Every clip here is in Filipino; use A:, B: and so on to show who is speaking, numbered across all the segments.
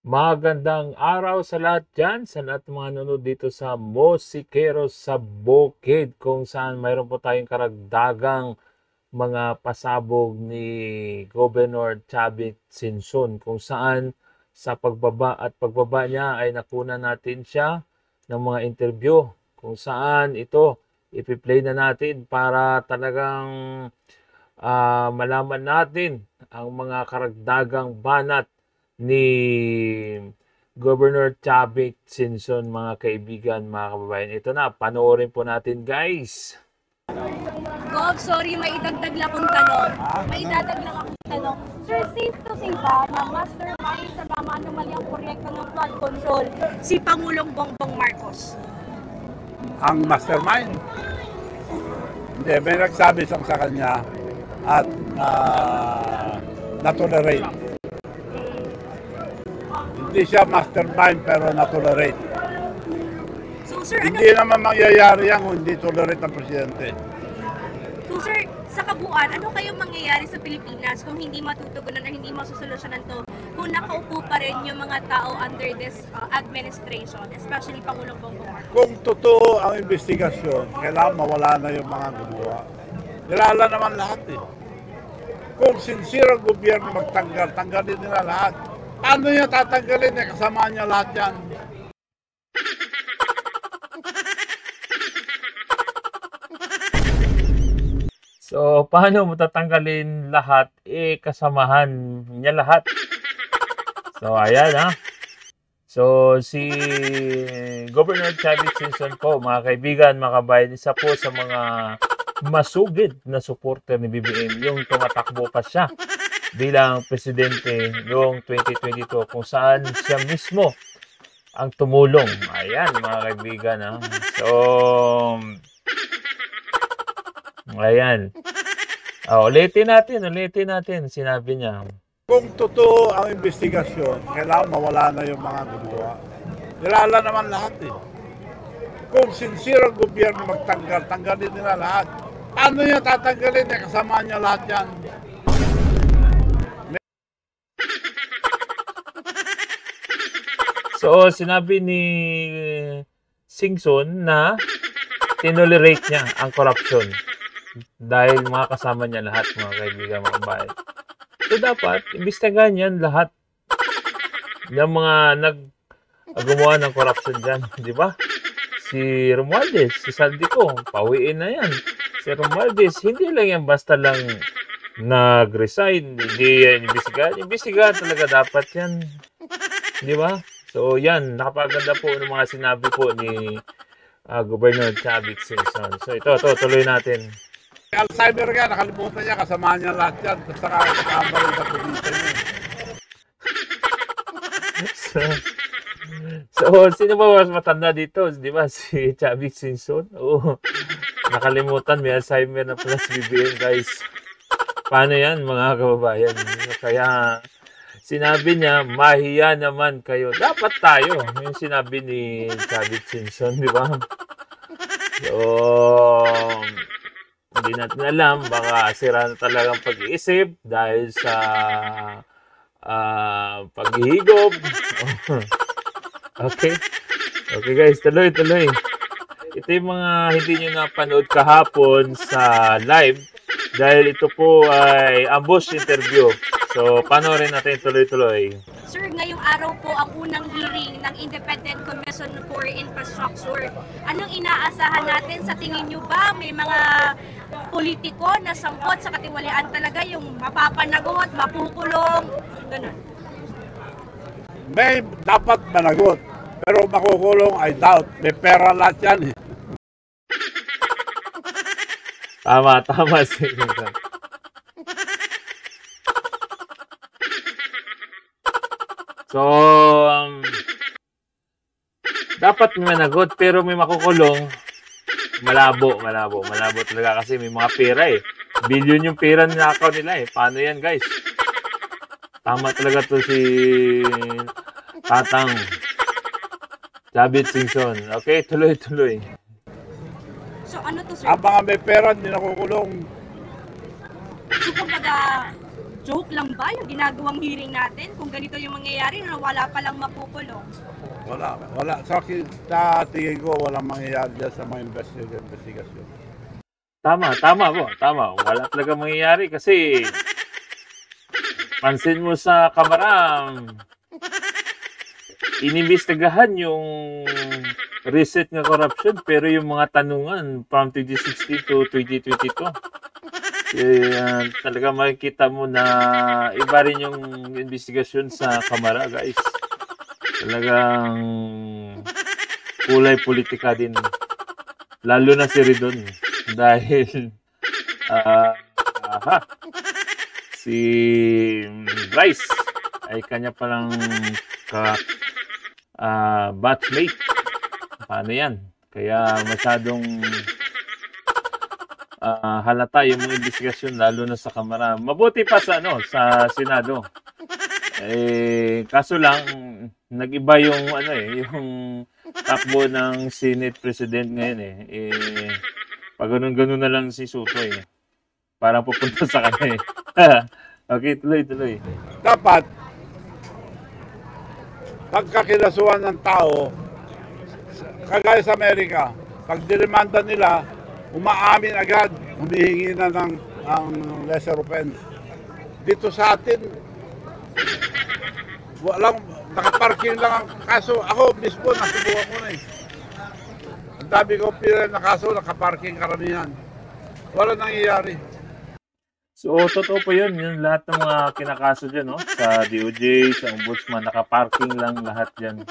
A: Magandang araw sa lahat dyan, sa lahat ng mga nanonood dito sa Musikeros sa Bukid, kung saan mayroon po tayong karagdagang mga pasabog ni Governor Chavit Singson, kung saan sa pagbaba niya ay nakunan natin siya ng mga interview, kung saan ito ipi-play na natin para talagang malaman natin ang mga karagdagang banat ni Governor Chavit Singson, mga kaibigan, mga kababayan. Ito na, panoorin po natin, guys.
B: Gov, sorry, may idagdag lang akong tanong. May idagdag lang akong tanong. Sir, safe to say ba na mastermind sa mga anomalyang proyekto ng flood control si Pangulong Bongbong Marcos?
C: Ang mastermind? Hindi, may nagsabi sa kanya at na-tolerate. Hindi siya mastermind pero na-tolerate.
B: So, sir,
C: Hindi naman mangyayari yan kung hindi tolerate ng presidente.
B: So, sir, sa kabuuan, ano kayong mangyayari sa Pilipinas kung hindi matutugunan o hindi masusolusyonan to kung nakaupo pa rin yung mga tao under this administration, especially Pangulong Bongbong Marcos?
C: Kung totoo ang investigasyon, kailangan mawala na yung mga gumawa. Nilala naman lahat eh. Kung sincere ang gobyerno magtanggal, tanggalin nila lahat. Paano niya tatanggalin? Kasama niya lahat yan.
A: So, paano mo tatanggalin lahat? Kasamahan niya lahat. So, ayan ha. So, si Governor Chavit Singson po, mga kaibigan, mga kabayan, isa po sa mga masugid na supporter ni BBM, yung tumatakbo pa siya bilang presidente noong 2022, kung saan siya mismo ang tumulong. Ayan, mga kaibigan ha. So, ayan. Ulitin natin, sinabi niya.
C: Kung totoo ang investigasyon, kailangan mawala na yung mga gumawa. Nilala naman lahat eh. Kung sincere ang gobyerno magtanggal, tanggalin nila lahat. Paano niya tatanggalin? Kasama niya lahat yan.
A: So, sinabi ni Singson na tinolerate niya ang corruption dahil mga kasama niya lahat, mga kaibigan, mga bayan. So, dapat, imbestigahan yan lahat ng mga gumawa ng corruption dyan, di ba? Si Romualdez, si Saldico, pawiin na yan. Si Romualdez, hindi lang yan basta lang nag-resign, hindi yan imbestigahan. Imbestigahan talaga dapat yan, di ba? So, yan, nakapaganda po ng mga sinabi po ni Governor Chavit Singson. So, ito, tuloy natin.
C: Alzheimer nga, nakalimutan niya, kasama niya lahat yan. Basta kasama rin sa probinsya niya.
A: So, sino ba mas matanda dito? Di ba? Si Chavit Singson? Oo. Nakalimutan, may Alzheimer na pala si BBM, guys. Paano yan, mga kababayan? Kaya, sinabi niya, mahiya naman kayo. Dapat tayo. Yung sinabi ni Chavit Singson, di ba? So, hindi natin alam. Baka sira na talagang pag-iisip dahil sa paghihigop. Okay. Okay, guys. Tuloy. Ito yung mga hindi nyo napanood kahapon sa live dahil ito po ay ambush interview. So, panoorin natin tuloy-tuloy.
B: Sir, ngayong araw po ang unang hearing ng Independent Commission for Infrastructure. Anong inaasahan natin? Sa tingin nyo ba may mga politiko na sangkot sa katiwalian talaga, yung mapapanagot, mapukulong, gano'n?
C: May dapat managot. Pero makukulong, I doubt. May pera lahat yan eh.
A: Tama si So, dapat may managot pero may makukulong. Malabo talaga kasi may mga pera eh. Billion yung pera na account nila eh. Paano yan, guys? Tama talaga to si Tatang Chavit Singson. Okay, tuloy.
B: So ano to, sir?
C: Ang mga may pera, hindi nakukulong.
B: So kumbaga, Joke lang ba yung ginagawang hearing natin? Kung ganito yung mangyayari na wala palang mapukulong.
C: Wala. Sa tingin ko, walang mangyayari dyan sa mga investigasyon.
A: Tama po. Tama. Wala talaga mangyayari kasi pansin mo sa kamara, inimbestigahan yung recent nga corruption pero yung mga tanungan from 2016 to 2022 talaga makikita mo na iba rin yung investigasyon sa kamara, guys. Talagang kulay politika din, lalo na si Ridon dahil si Bryce ay kanya palang batchmate. Paano yan? Kaya masyadong halata yung mga investigasyon lalo na sa kamara. Mabuti pa sa Senado. Kaso lang nag-iba yung yung takbo ng Senate President ngayon pag ganun na lang si Soto parang pupunta sa kanya Okay, tuloy.
C: Dapat pagka kinasuhan ng tao, kagaya sa Amerika, pag dinemanda nila, umaamin agad, humihingi na ng lesser offense. Dito sa atin, walang, nakaparking lang ang kaso. Ako mismo, nasubukan ko na Ang dami ko pila na kaso, nakaparking karamihan. Wala nangyayari.
A: So, totoo po yun. Yung lahat ng mga kinakaso dyan, sa DOJ, sa Ombudsman, nakaparking lang lahat dyan.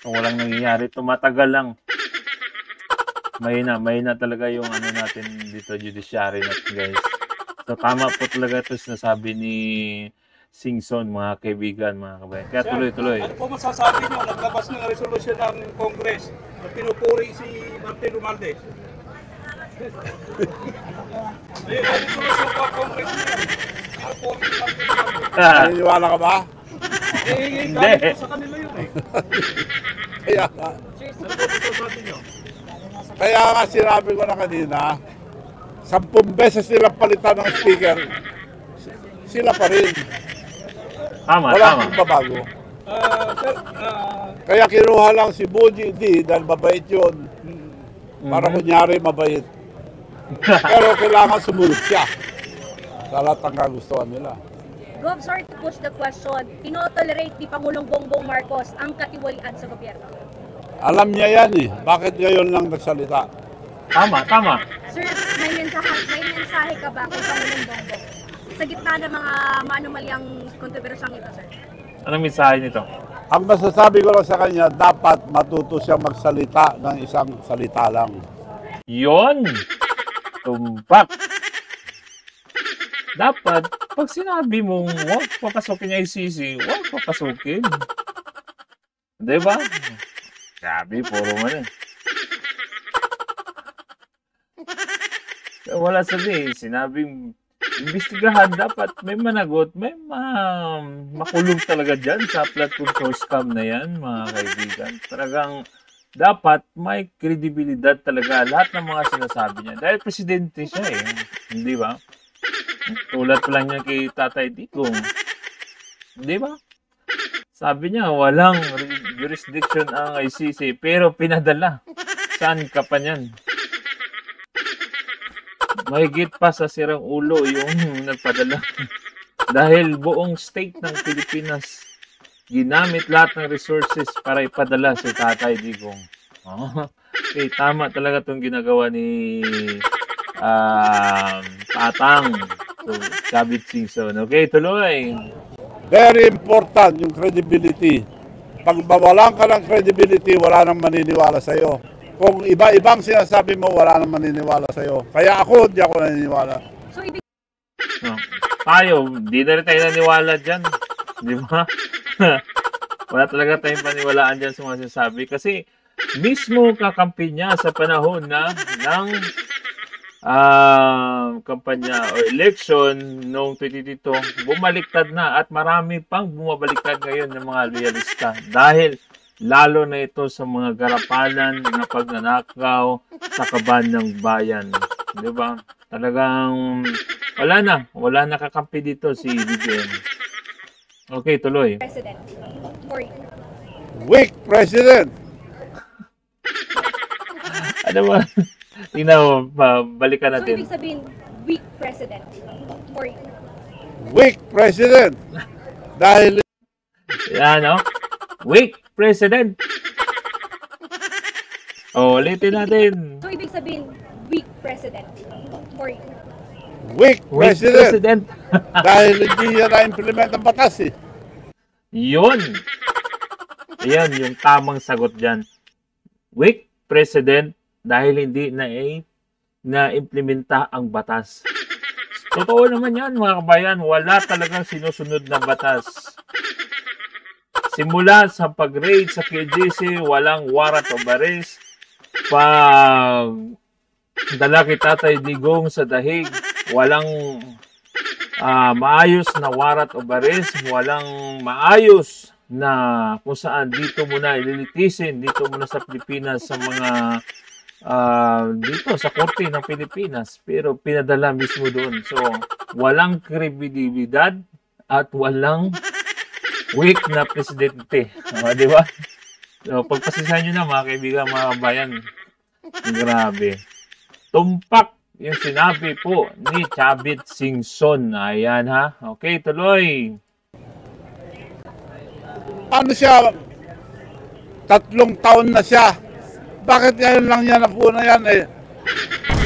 A: So, walang nangyayari. Tumatagal lang. Mahina talaga yung natin dito, judiciary natin, guys. So, tama po talaga ito sinasabi ni Singson, mga kaibigan, mga kabayan. Kaya tuloy.
D: Ano po masasabi nyo? Naglabas ng resolusyon ng Congress na pinupuri si Martin Romualdez. Ayun, ang resolusyon po ang Congress niya. Pinupuri si Martin Romualdez.
C: Naniniwala ka ba?
A: Hindi.
D: Sa kanila yun
C: Kaya
D: Ano po masasabi nyo?
C: Kaya nga sinabi ko na kanina, 10 beses nilang palitan ng speaker, sila pa rin.
A: Tama.
C: Wala akong babago.
D: Sir,
C: Kaya kinuha lang si Boji D dahil mabait yun. Para kunyari mabait. Pero kailangan sumunod siya sa lahat ng kagustuhan nila.
B: Gov, sorry to push the question. Tinotolerate ni Pangulong Bongbong Marcos ang katiwalian sa gobyerno?
C: Alam niya yan Bakit ngayon lang nagsalita?
A: Tama.
B: Sir, may mensahe ka ba kay Pangulong Bongbong? Sa gitna ng mga maanumalyang kontrobersyang ito, sir.
A: Anong mensahe nito?
C: Ang masasabi ko lang sa kanya, dapat matuto siya magsalita ng isang salita lang.
A: Yon! Tumpak! Dapat, pag sinabi mong huwag papasukin yung ICC, huwag papasukin. Diba? Sabi, puro man Wala sabi, sinabing imbestigahan, dapat may managot, may makulong talaga dyan sa platform scam na yan, mga kaibigan. Talagang dapat may kredibilidad talaga lahat ng mga sinasabi niya. Dahil presidente siya hindi ba? Tulad pa lang niya kay Tatay Digong. Hindi ba? Sabi niya, walang jurisdiction ang ICC, pero pinadala. Saan ka pa niyan? Mahigit pa sa sirang ulo yung nagpadala. Dahil buong state ng Pilipinas ginamit lahat ng resources para ipadala si Tatay Digong. Okay, tama talaga itong ginagawa ni Tatang. So, Chavit Singson. Okay, tuloy.
C: Very important yung credibility. Pag mawalan ka ng credibility, wala nang maniniwala sa'yo. Kung iba-ibang sinasabi mo, wala nang maniniwala sa'yo. Kaya ako, hindi ako naniniwala.
B: So, ibig
A: Tayo, di na rin tayo naniwala dyan. Di ba? Wala talaga tayong paniwalaan dyan sa mga sinasabi. Kasi mismo kakampi niya sa panahon ng kampanya o election noong 2022, bumaliktad na at marami pang bumabaliktad ngayon ng mga loyalista. Dahil lalo na ito sa mga garapalan na pagnanakaw sa kaban ng bayan. Di ba? Talagang Wala na kakampi dito si BBM. Okay, tuloy.
B: President for you.
C: Weak president.
A: Ano ba? Tingnan mo, balikan
B: So,
A: natin.
B: ibig sabihin, weak president for you.
C: Weak president. Dahil
A: Yan, no? Weak president. Ulitin natin.
B: So, ibig sabihin, weak president for you.
C: weak
A: Weak
C: president.
A: president.
C: Dahil hindi niya na-implement ang batas eh.
A: Yun. Ayan, yung tamang sagot dyan. Weak president dahil hindi na-implementa ang batas. Totoo naman yan, mga kabayan. Wala talagang sinusunod na batas. Simula sa pag-raid sa KGC, walang warrant of arrest. Pag dala kay Tatay Digong sa dahig, walang maayos na warrant of arrest, walang maayos na kung saan dito muna ililitisin, dito muna sa Pilipinas sa mga dito sa korte ng Pilipinas, pero pinadala mismo doon. So, walang kredibilidad at walang weak na presidente. Di ba? So, pagpasisahan nyo na mga kaibigan, mga kabayan. Grabe. Tumpak yung sinabi po ni Chavit Singson. Ayan ha. Okay, tuloy.
C: Ano siya? 3 taon na siya. Bakit ngayon lang yan ang una yan eh?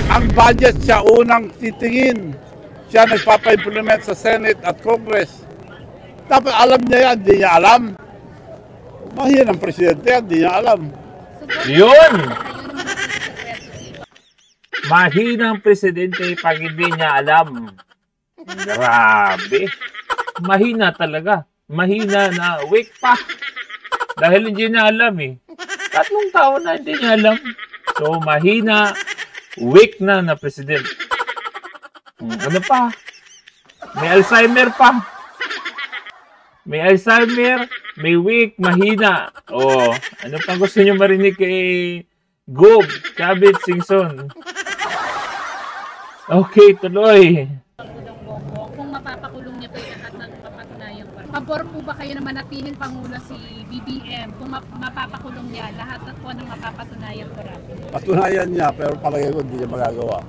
C: Ang budget siya unang titingin. Siya nagpapa-implement sa Senate at Congress. Dapat alam niya yan, hindi niya alam. Mahirap ang presidente yan, hindi niya alam.
A: Yun! Mahina ang presidente pag hindi niya alam. Grabe. Mahina talaga. Mahina na weak pa. Dahil hindi niya alam eh. 3 taon na hindi niya alam. So, mahina, weak na president. Ano pa? May Alzheimer pa. May Alzheimer, may weak, mahina. Oh, ano pa gusto niyo marinig kay Gob, Chavit Singson? Okay, tuloy.
E: Kung mapapakulong niya po yung lahat ng kapatunayan ko. Pabor po ba kayo na manatiling Pangulo si BBM kung mapapakulong niya lahat at po ng mapapatunayan ko rin?
C: Patunayan niya, pero palagay ko hindi niya magagawa.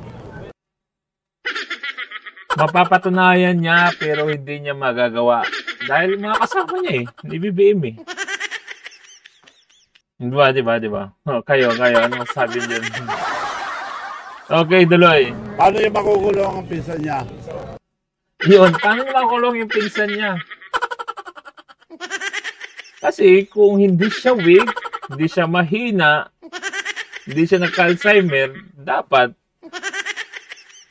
A: Mapapatunayan niya pero hindi niya magagawa. Dahil mga kasama niya eh, ni BBM eh. Diba? Oh, kayo, ano sabi niyo? Okay, tuloy.
C: Paano niya makukulong ang pinsan niya?
A: Yun, paano niya makulong yung pinsan niya? Kasi kung hindi siya weak, hindi siya mahina, hindi siya nagka-Alzheimer, dapat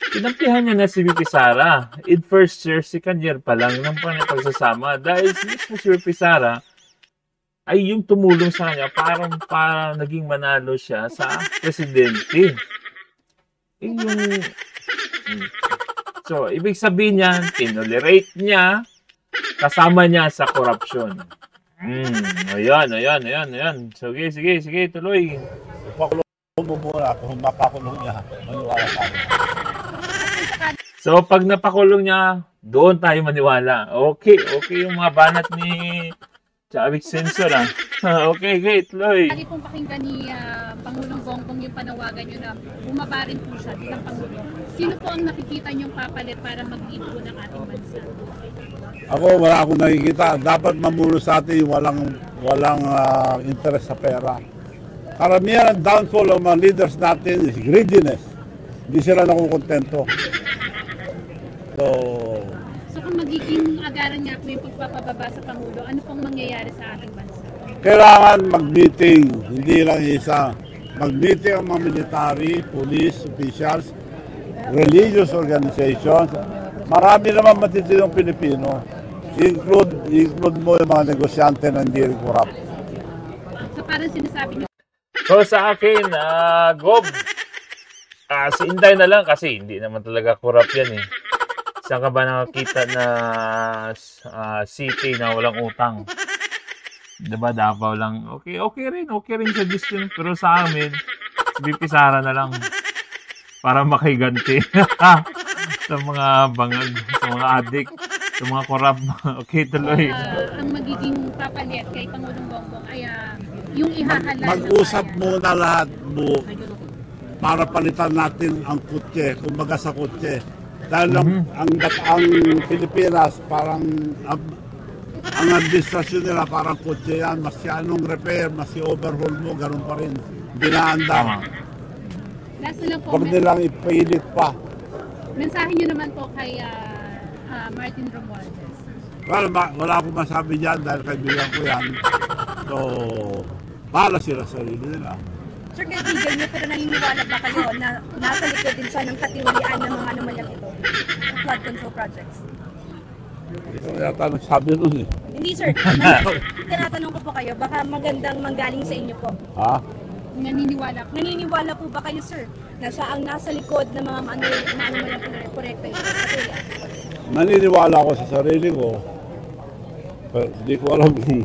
A: kinampihan niya na si VP Sara. In first year, second year pa lang ng pagsasama. Dahil mismo si VP Sara ay yung tumulong sa kanya para naging manalo siya sa presidente. So, ibig sabihin niya, tinolerate niya, kasama niya sa korupsyon. Ayan. Sige, tuloy.
C: Pakulong mo muna kung mapakulong niya. Maniwala ka.
A: So, pag napakulong niya, doon tayo maniwala. Okay yung mga banat ni Chavit Singson ah. Okay, tuloy.
E: Lagi pong pakinggan ni Pangulong Bongbong yung panawagan nyo na bumaba rin po siya bilang Pangulo. Sino po ang nakikita niyong papalit para mag-lead po ng ating bansa?
C: Ako, wala akong nakikita. Dapat mamulo sa atin walang interest sa pera. Karamihan ang downfall ng mga leaders natin is greediness. Hindi sila nakukontento.
E: So kung magiging agaran nga po yung pagpapababa sa Pangulo, ano pong mangyayari sa ating bansa?
C: Kailangan mag-meeting, hindi lang isa. Mag-meeting ang mga military, police, officials, religious organizations. Marami naman matitinong Pilipino. Include mo yung mga negosyante na hindi rin corrupt.
E: So parang sinasabi niyo,
A: So, sa akin, Gob, si Inday na lang kasi hindi naman talaga corrupt yan eh. Saan ka ba nakakita na city na walang utang? Diba, Davao lang. Okay rin suggestion. Pero sa amin, si VP Sara na lang para makiganti. sa mga bangag, sa mga adik, sa mga korap. Okay, tuloy.
E: Ang magiging papalit kay Pangulong Bongbong ay yung ihahalal.
C: Mag-usap muna lahat mo para palitan natin ang kutse, kumbaga sa kutse. Dahil ang Pilipinas parang ang administrasyon nila parang kutse yan, mas anong repair, mas overhaul mo, ganun pa rin. Binaanda.
E: Last na lang po,
C: Huwag nilang ipilit pa.
E: mensahe nyo naman po kay Martin Romualdez.
C: Well, wala akong masabi dyan dahil kaibigan ko yan. So, bahala sila sa sarili nila.
B: Sir, kaibigan niyo, pero naniniwala ba kayo na nasa likod din siya ng katiwalian ng mga anomalyang ito? Flood control projects.
C: Ito yata nagsabi nun eh.
B: Hindi sir, tinatanong ko po kayo, baka magandang manggaling sa inyo po.
C: Ha?
E: Naniniwala po
B: ba kayo sir, na siya ang nasa likod ng mga anomalyang proyekto ito?
C: Naniniwala ako sa sarili ko. Pero hindi ko alam kung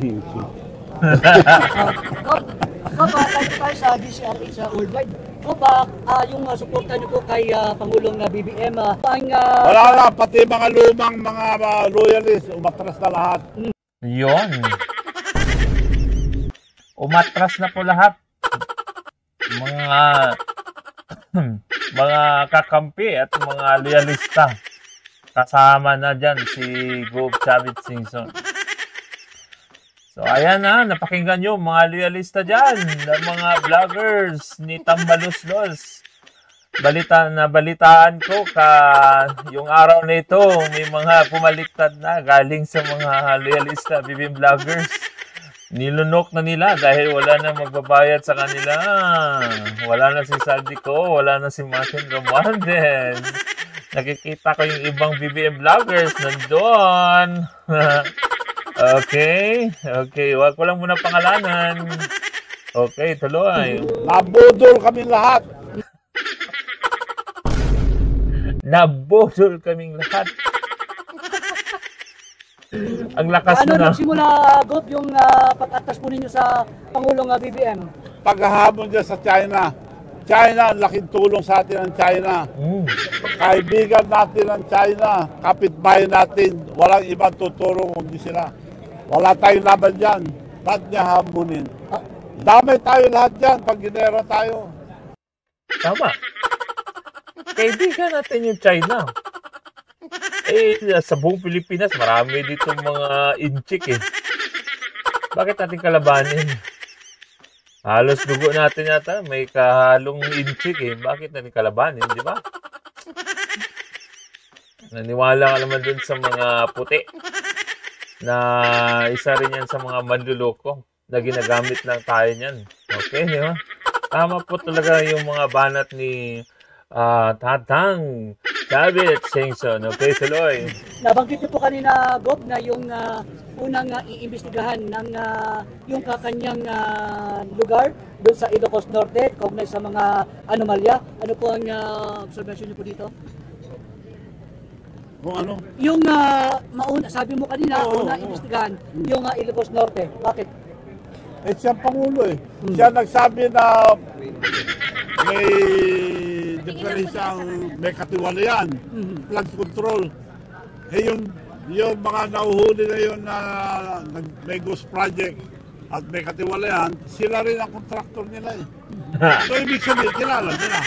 F: Like tayo sa DCRH worldwide. Yung suporta niyo po kay Pangulong BBM,
C: wala na, pati mga lumang mga loyalists, umatras na lahat.
A: Yun. Umatras na po lahat. Mga kakampi at mga loyalista. Kasama na dyan si Gob Chavit Singson. So, ayan na, napakinggan nyo, mga loyalista dyan, ng mga vloggers ni Tambaluslos. Balitaan ko yung araw na ito, may mga pumaliktad na galing sa mga loyalista, BBM vloggers. Nilunok na nila dahil wala na magbabayad sa kanila. Wala na si Saldico, wala na si Martin Romualdez. Nakikita ko yung ibang BBM vloggers nandun. Okay. Wag ko lang muna pangalanan. Okay, tuloy.
C: Nabudol kami lahat.
A: Nabudol kaming lahat. Ang lakas
F: ano
A: na.
F: nagsimula, Gop, yung pag-atas po ninyo sa Pangulong BBM?
C: Paghahamon dyan sa China. China, laking tulong sa atin ang China. Kaibigan natin ang China. Kapitbahay natin. Walang ibang tutulong kundi sila. Wala tayong laban dyan. Ba't niya hamunin? Damay tayo lahat dyan pag ginera tayo.
A: Tama. Kaibigan natin yung China. Sa buong Pilipinas, marami dito mga inchik eh. Bakit natin kalabanin? Halos dugo natin yata, may kahalong inchik eh. Bakit natin kalabanin, di ba? Naniwala ka naman dun sa mga puti na isa rin yan sa mga manluloko na ginagamit lang tayo niyan. Okay, di ba? Tama po talaga yung mga banat ni Tatang Chavit Singson. Okay, tuloy.
F: Nabanggit niyo po kanina, Gop, na yung unang iimbestigahan ng yung kakanyang lugar doon sa Ilocos Norte, kaugnay sa mga anomalya. Ano po ang observation niyo po dito?
C: Kung ano?
F: Yung sabi mo kanina, unang iimbestigahan, yung Ilocos Norte. Bakit?
C: Siya ang Pangulo eh. Siya nagsabi na may diferensyang may katiwalian, flood control. Yung mga nauhuli na yun na may ghost project at may katiwalian, sila rin ang contractor nila eh. So ibig sabihin, kilala nila.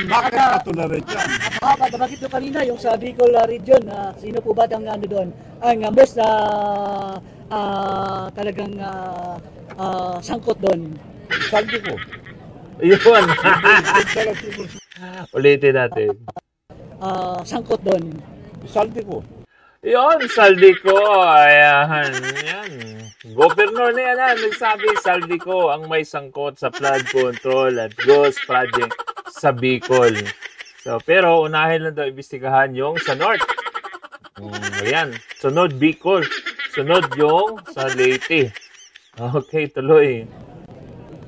C: Bakit katolerate yan?
F: Nabanggit nyo kanina yung sa Bicol region, sino po ba ang doon? Ang best talagang sangkot doon.
C: Sabi ko.
A: Yun. Ulitin natin.
F: Sangkot doon.
C: Saldi ko.
A: Yun, Saldico. Ayan. Yan. Gobernador na yan. Nagsabi, Saldico ang may sangkot sa flood control at ghost project sa Bicol. So, pero unahin lang daw imbestigahan yung sa North. Ayan. Sunod Bicol. Sunod yung sa Leyte. Okay, tuloy.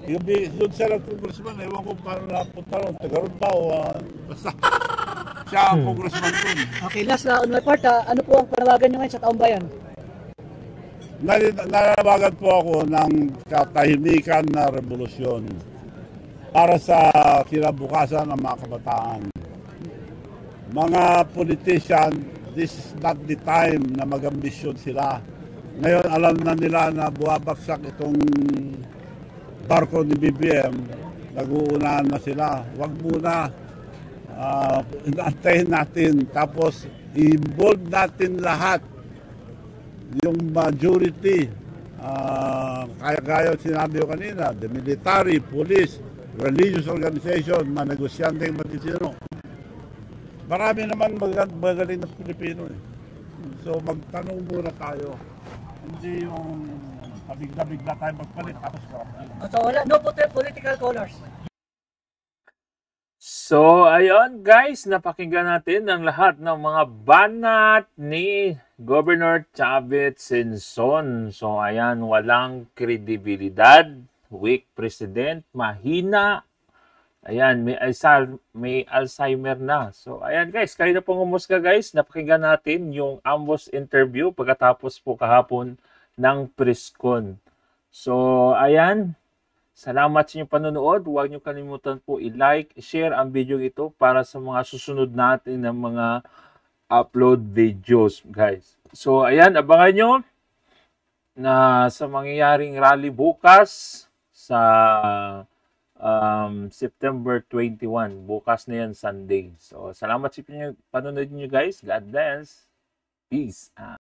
C: Yung siya ng congressman, ewan ko paano napunta ron. Tagaroon ba o basta siya ang congressman dun.
F: Okay, last on my part, ano po ang panawagan nyo ngayon sa taong bayan?
C: Nanawagan po ako ng katahimikan na revolusyon para sa kinabukasan ng mga kabataan. mga politician, this is not the time na mag-ambisyon sila. Ngayon alam na nila na buwabagsak itong barko ni BBM, nag-uunahan na sila. Huwag muna, inantayin natin, tapos i-involve natin lahat, yung majority, kaya sinabi ko kanina, the military, police, religious organization, mga negosyante, matisino. Marami naman magaling na Pilipino eh. So magtanong muna tayo. Hindi yung pabigla-bigla tayo magpalit tapos karapin.
F: So wala, no political colors.
A: So, ayun guys, napakinggan natin ang lahat ng mga banat ni Governor Chavit Singson. So, ayan, walang kredibilidad, weak president, mahina. Ayan, may Alzheimer na. So, ayan guys, kayo na pong umusga guys. Napakinggan natin yung ambos interview pagkatapos po kahapon ng presscon. So, ayan. Salamat sa inyong panonood. Huwag niyo kalimutan po i-like, share ang video ito para sa mga susunod natin ng mga upload videos, guys. So, ayan, abangan nyo na sa mangyayaring rally bukas sa September 21. Bukas na yan, Sunday. So, salamat sa inyong panonood niyo, guys. God bless. Peace out.